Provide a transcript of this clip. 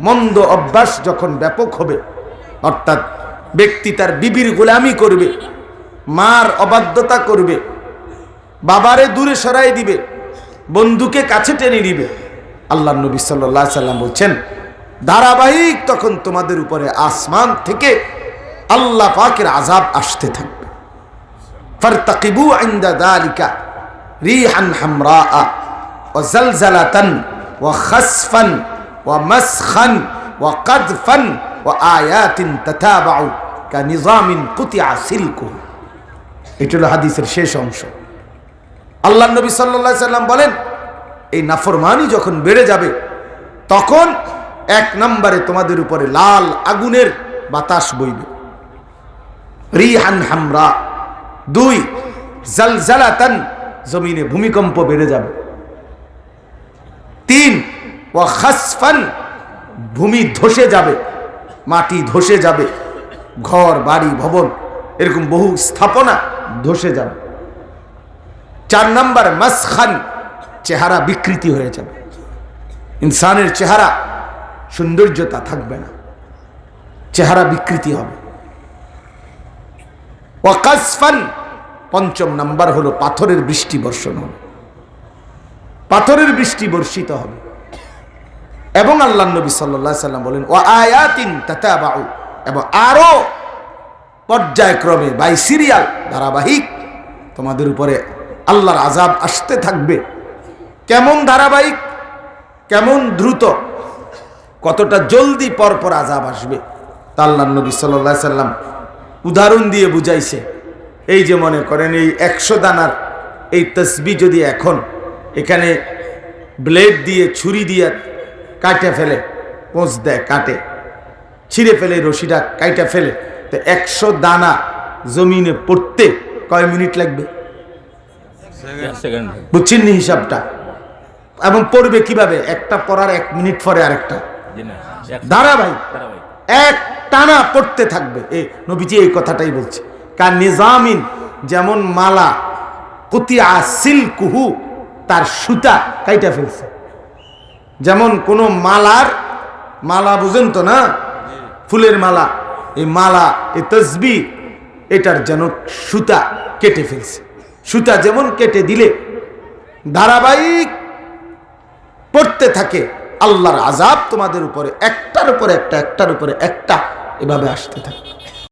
মন্দ অভ্যাস যখন ব্যাপক হবে, অর্থাৎ ব্যক্তি তার বিবির গোলামি করবে, মার অবাধ্যতা করবে, বাবারে দূরে সরাই দিবে, বন্ধুকে কাছে টেনে নিবে, আল্লাহ নবী সাল্লাল্লাহু আলাইহি সাল্লাম বলছেন ধারাবাহিক তখন তোমাদের উপরে আসমান থেকে আল্লাহ পাকের আযাব আসতে থাকবে। ফারতাকিবু ইনদা যালিকা রিহান হামরা ওয়া জালজালাতান ওয়া খাসফান ওয়া মাসখান ওয়া কাদফান ওয়া আয়াতিন তাতাবাউ কানিজামিন কুতিআ সিলকু। এটা হলো হাদিসের শেষ অংশ। আল্লাহ নবী সাল্লাল্লাহু আলাইহি সাল্লাম বলেন এই নাফরমানি যখন বেড়ে যাবে তখন এক নম্বরে তোমাদের উপরে লাল আগুনের বাতাস বইবে, রিহান হামরা। 2 জালজালাতান, জমিনে ভূমিকম্প বেড়ে যাবে। 3 ওয়া খাসফান, ভূমি ধসে যাবে, মাটি ধসে যাবে, ঘর বাড়ি ভবন এরকম বহু স্থাপনা ধসে যাবে। 4 নম্বর মাসখান, চেহারা বিকৃতি হয়ে যাবে, ইনসানের চেহারা সৌন্দর্যতা থাকবে না, চেহারা বিকৃতি হবে। ওয়াকাসফান, 5 নম্বর হলো পাথরের বৃষ্টি বর্ষণ হবে, পাথরের বৃষ্টি বর্ষিত হবে। এবং আল্লাহ নবী সাল্লাল্লাহু আলাইহি সাল্লাম বলেন ওয়া আয়াতিন তাতাবাউ, এবং আরো পর্যায়ক্রমে বাই সিরিয়াল ধারাবাহিক তোমাদের উপরে আল্লাহর আযাব আসতে থাকবে। কেমন ধারাবাহিক, কেমন দ্রুত, কতটা জলদি পরপর আযাব আসবে তা আল্লাহ নবী সাল্লাল্লাহু আলাইহি সাল্লাম উদাহরণ দিয়ে বুঝাইছে। এই যে মনে করেন এই 100 দানার এই তসবিহ যদি এখন এখানে ব্লেড দিয়ে ছুরি দিয়ে কাটে ফেলে, পোঁচ দেয়, কাটে, ছিঁড়ে ফেলে, রশিটা কাইটা ফেলে, তো 100 দানা জমিনে পড়তে কয় মিনিট লাগবে? বুঝছেন নি হিসাবটা? এবং পড়বে কিভাবে? একটা পড়ার 1 মিনিট পরে আরেকটা, ধারাবাহিক এক টানা পড়তে থাকবে। এই নবীজি এই কথাটাই বলছে, কার নিজামিন, যেমন মালা, কুতিয়া সিলকুহু, তার সুতা কাইটা ফেলছে। যেমন কোন মালা বুঝেন তো না, ফুলের মালা, এই মালা, এই তসবিহ, এটার যেন সুতা কেটে ফেলছে। সুতা যেমন কেটে দিলে ধারাবাহিক পড়তে থাকে, আল্লাহর আযাব তোমাদের উপরে একটার উপরে একটা, একটার উপরে একটা এভাবে আসতে থাকে।